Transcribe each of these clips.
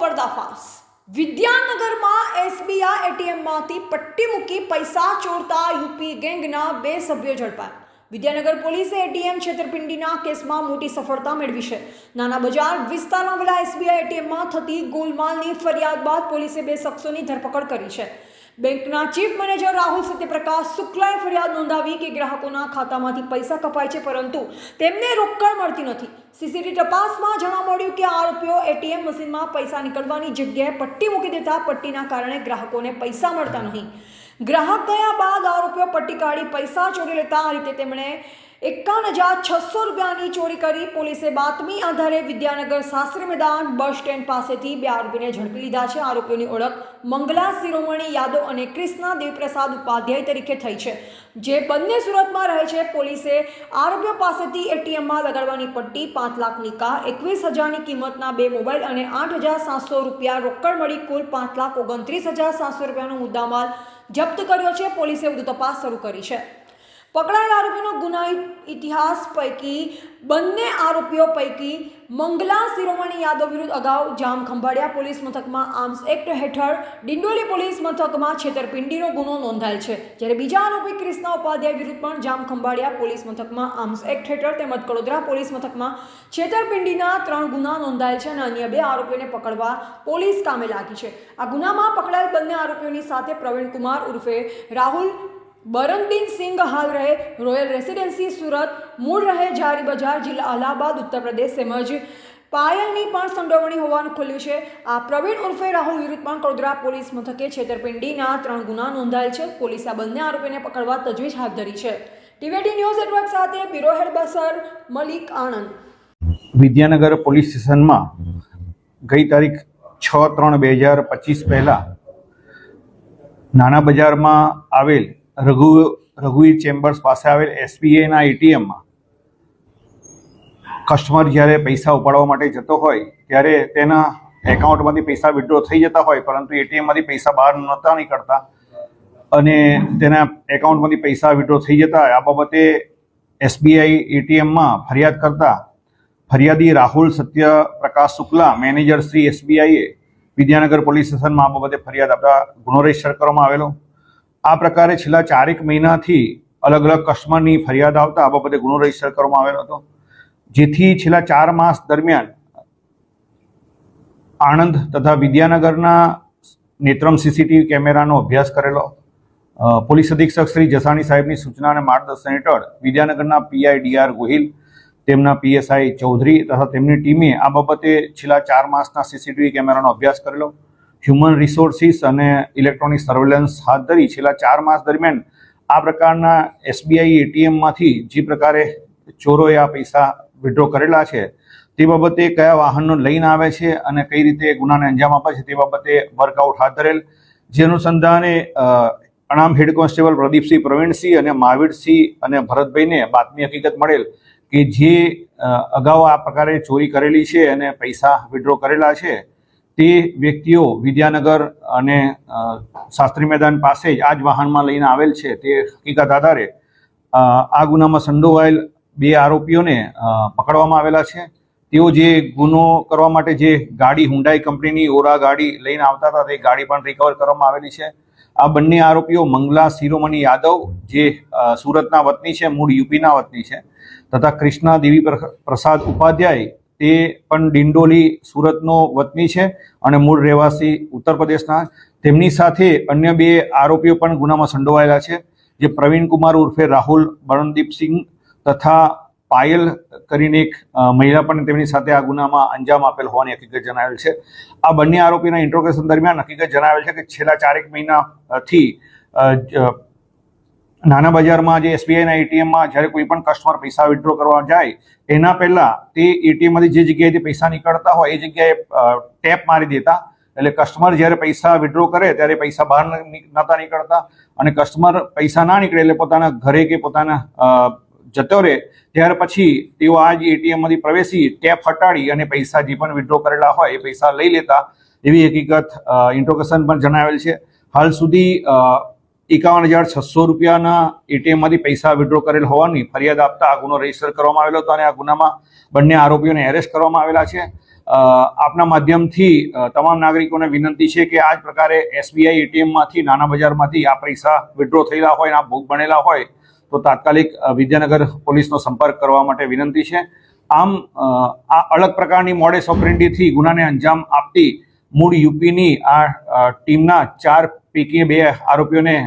पर्दाफाश। विद्यानगરમાં એસબીઆઈ એટીએમમાંથી પટ્ટી મૂકી પૈસા ચોરતા યુપી ગેંગના 2 સભ્યો ઝડપાયા। વિદ્યાનગર પોલીસે એટીએમ છેતરપિંડીના કેસમાં મોટી સફળતા મેળવી છે। નાના બજાર વિસ્તારમાં આવેલા એસબીઆઈ એટીએમમાં થતી ગોલમાલની ફરિયાદ બાદ પોલીસે 2 શખ્સોની ધરપકડ કરી છે। બેંકના ચીફ મેનેજર રાહુલ સત્યપ્રકાશ શુક્લાએ ફરિયાદ નોંધાવી કે ગ્રાહકોના ખાતામાંથી પૈસા કપાય છે પરંતુ તેમને રોકડ મળતી નથી। સીસીટીવી તપાસમાં જાણવા મળ્યું કે આરોપીઓ એટીએમ મશીનમાં પૈસા નીકળવાની જગ્યાએ પટ્ટી મૂકી દેતા પટ્ટીના કારણે ગ્રાહકોને પૈસા મળતા નહીં। ગ્રાહક ગયા બાદ આરોપીઓ પટ્ટી કાઢી પૈસા ચોરી લેતા આ રીતે તેમણે 51,600 રૂપિયાની ચોરી કરી। પોલીસે બાતમી આધારે વિદ્યાનગર શાસ્ત્રી મેદાન બસ સ્ટેન્ડ પાસેથી 2 આરોપીને ઝડપી લીધા છે। આરોપીઓની ઓળખ મંગલા શિરોમણી યાદવ અને કૃષ્ણા દેવપ્રસાદ ઉપાધ્યાય તરીકે થઈ છે, જે બંને સુરતમાં રહે છે। પોલીસે આરોપીઓ પાસેથી એટીએમમાં લગાડવાની પટ્ટી, 5 લાખની કાર, 21,000ની કિંમતના 2 મોબાઈલ અને 8,700 રૂપિયા રોકડ મળી કુલ 5,29,700 રૂપિયાનો મુદ્દામાલ જપ્ત કર્યો છે। પોલીસે વધુ તપાસ શરૂ કરી છે। પકડાયેલા આરોપીનો ગુનાહિત ઇતિહાસ પૈકી બંને આરોપીઓ પૈકી મંગલા શિરોમણી યાદવ વિરુદ્ધ અગાઉ જામખંભાળિયા પોલીસ મથકમાં આર્મ્સ એક્ટ હેઠળ ડિંડોલી પોલીસ મથકમાં છેતરપિંડીનો ગુનો નોંધાયેલ છે, જ્યારે બીજા આરોપી કૃષ્ણા ઉપાધ્યાય વિરુદ્ધ પણ જામખંભાળિયા પોલીસ મથકમાં આર્મ્સ એક્ટ હેઠળ તેમજ કડોદરા પોલીસ મથકમાં છેતરપિંડીના 3 ગુના નોંધાયેલ છે અને અન્ય 2 આરોપીઓને પકડવા પોલીસ કામે લાગી છે। આ ગુનામાં પકડાયેલ બંને આરોપીઓની સાથે પ્રવીણ કુમાર ઉર્ફે રાહુલ बरनदीन सिंह हाल रहे रॉयल रेसिडेंसी सूरत, मूल रहे जारी बजार जिला अलाहाबाद उत्तर प्रदेश તેમજ પાયલની પણ સંડોવણી હોવાનું ખુલ્યું છે। આ પ્રવીણ ઉર્ફે રાહુલ વિરુદ્ધ પણ કડોદરા પોલીસ મથકે છેતરપિંડીના 3 ગુના નોંધાયેલ છે। પોલીસે આ બંને આરોપીને પકડવા તજવીજ હાથ ધરી છે। ટીવીટી ન્યૂઝ નેટવર્ક સાથે બ્યુરો હેડ બસર મલિક આણંદ। વિદ્યાનગર પોલીસ સ્ટેશનમાં ગઈ તારીખ 6/3/2025 પહેલા નાના બજારમાં આવેલ રઘુવીર ચેમ્બર્સ પાસે આવેલ એસબીઆઈના એટીએમમાં કસ્ટમર જ્યારે પૈસા ઉપાડવા માટે જતો હોય ત્યારે તેના એકાઉન્ટમાંથી પૈસા વિથડ્રો થઈ જતા હોય, પરંતુ એટીએમમાંથી પૈસા બહાર નહોતા નીકળતા અને તેના એકાઉન્ટમાંથી પૈસા વિથડ્રો થઈ જતા હોય। આ બાબતે એસબીઆઈ એટીએમમાં ફરિયાદ કરતા ફરિયાદી રાહુલ સત્યપ્રકાશ શુક્લા મેનેજર શ્રી એસબીઆઈએ વિદ્યાનગર પોલીસ સ્ટેશનમાં આ બાબતે ફરિયાદ આપતા ગુનો રજીસ્ટર કરવામાં આવેલો। આ પ્રકારે છેલ્લા 4 મહિનાથી અલગ અલગ કસ્ટમરની ફરિયાદ આવતા આ બાબતે ગુનો રજીસ્ટર કરવામાં આવેલો હતો, જેથી છેલ્લા 4 માસ દરમિયાન આણંદ તથા વિદ્યાનગરના નેત્રમ સીસીટીવી કેમેરાનો અભ્યાસ કરેલો। પોલીસ અધિક્ષક શ્રી જસાણી સાહેબની સૂચના અને માર્ગદર્શન હેઠળ વિદ્યાનગરના પીઆઈ ડીઆર ગોહિલ, તેમના પીએસઆઈ ચૌધરી તથા તેમની ટીમે આ બાબતે છેલ્લા 4 માસના સીસીટીવી કેમેરાનો અભ્યાસ કરેલો। હ્યુમન રિસોર્સિસ અને ઇલેક્ટ્રોનિક સર્વેલન્સ હાથ ધરી છેલ્લા 4 માસ દરમિયાન આ પ્રકારના એસબીઆઈ એટીએમમાંથી જે પ્રકારે ચોરોએ આ પૈસા વિથડ્રો કરેલા છે તે બાબતે કયા વાહનો લઈને આવે છે અને કઈ રીતે ગુનાને અંજામ આપે છે તે બાબતે વર્કઆઉટ હાથ ધરેલ, જે અનુસંધાને અણામ હેડ કોન્સ્ટેબલ પ્રદીપસિંહ, પ્રવીણસિંહ અને મહાવીરસિંહ અને ભરતભાઈને બાતમી હકીકત મળેલ કે જે અગાઉ આ પ્રકારે ચોરી કરેલી છે અને પૈસા વિથડ્રો કરેલા છે તે વ્યક્તિઓ વિદ્યાનગર અને શાસ્ત્રી મેદાન પાસે જ આ જ વાહનમાં લઈને આવેલ છે। તે હકીકત આધારે આ ગુનામાં સંડોવાયેલ 2 આરોપીઓને પકડવામાં આવેલા છે। તેઓ જે ગુનો કરવા માટે જે ગાડી હુન્ડાઈ કંપનીની ઓરા ગાડી લઈને આવતા હતા તે ગાડી પણ રિકવર કરવામાં આવેલી છે। આ બંને આરોપીઓ મંગલા શિરોમણી યાદવ જે સુરતના વતની છે, મૂળ યુપીના વતની છે, તથા કૃષ્ણા દેવી પ્રસાદ ઉપાધ્યાય તે પણ ડિંડોલી સુરતનો વતની છે અને મૂળ રહેવાસી ઉત્તર પ્રદેશના। તેમની સાથે અન્ય 2 આરોપીઓ પણ ગુનામાં સંડોવાયેલા છે, જે પ્રવીણ કુમાર ઉર્ફે રાહુલ બરણદીપસિંહ તથા પાયલ કરીને એક મહિલા પણ તેમની સાથે આ ગુનામાં અંજામ આપેલ હોવાની હકીકત જણાવેલ છે। આ બંને આરોપીના ઇન્ટ્રોગેશન દરમિયાન હકીકત જણાવેલ છે કે છેલ્લા 4 મહિનાથી નાના બજારમાં જે એસબીઆઈના એટીએમમાં જ્યારે કોઈ પણ કસ્ટમર પૈસા વિથડ્રો કરવા જાય એના પહેલા તે એટીએમમાંથી જે જગ્યાએથી પૈસા નીકળતા હોય એ જગ્યાએ ટેપ મારી દેતા, એટલે કસ્ટમર જ્યારે પૈસા વિથડ્રો કરે ત્યારે પૈસા બહાર નહોતા નીકળતા અને કસ્ટમર પૈસા ના નીકળે એટલે પોતાના ઘરે કે પોતાના જતો રહે ત્યાર પછી તેઓ આ જ એટીએમમાંથી પ્રવેશી ટેપ હટાડી અને પૈસા જે પણ વિથડ્રો કરેલા હોય એ પૈસા લઈ લેતા એવી હકીકત ઇન્ટ્રોગેશન પણ જણાવેલ છે। હાલ સુધી 51,600 રૂપિયાના એટીએમમાંથી પૈસા વિથડ્રો કરેલ હોવાની ફરિયાદ આપતા આ ગુનો રજીસ્ટર કરવામાં આવેલો હતો અને આ ગુનામાં બંને આરોપીઓને એરેસ્ટ કરવામાં આવેલા છે। આપના માધ્યમથી તમામ નાગરિકોને વિનંતી છે કે આ જ પ્રકારે એસબીઆઈ એટીએમમાંથી નાના બજારમાંથી આ પૈસા વિડ્રો થયેલા હોય અને આ ભોગ બનેલા હોય તો તાત્કાલિક વિદ્યાનગર પોલીસનો સંપર્ક કરવા માટે વિનંતી છે. આમ આ અલગ પ્રકારની મોડેસ ઓપરેન્ડીથી ગુનાને અંજામ આપતી મૂળ યુપીની આ ટીમના 4 પૈકી 2 આરોપીઓને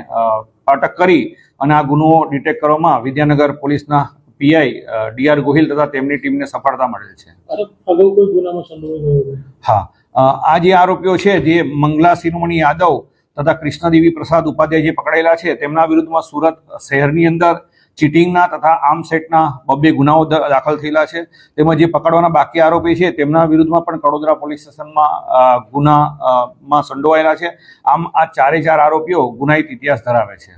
અટક કરી અને આ ગુનો ડિટેક્ટ કરવામાં વિદ્યાનગર પોલીસના પીઆઈ ડીઆર ગોહિલ તથા તેમની ટીમને સફળતા મળેલ છે. અગાઉ કોઈ ગુનામાં સંડોવાયેલો? હા, આ જે આરોપીઓ છે જે મંગલા શિરોમણી યાદવ તથા કૃષ્ણદેવી પ્રસાદ ઉપાધ્યાય જે પકડાયેલા છે તેમના વિરુદ્ધમાં સુરત શહેરની અંદર ચીટિંગના તથા આર્મ્સ એક્ટના 2 ગુનાઓ દાખલ થયેલા છે. તેમજ જે પકડવાના બાકી આરોપી છે તેમના વિરુદ્ધમાં પણ કડોદરા પોલીસ સ્ટેશનમાં ગુનામાં સંડોવાયેલા છે. આમ આ 4 આરોપીઓ ગુનાહિત ઇતિહાસ ધરાવે છે.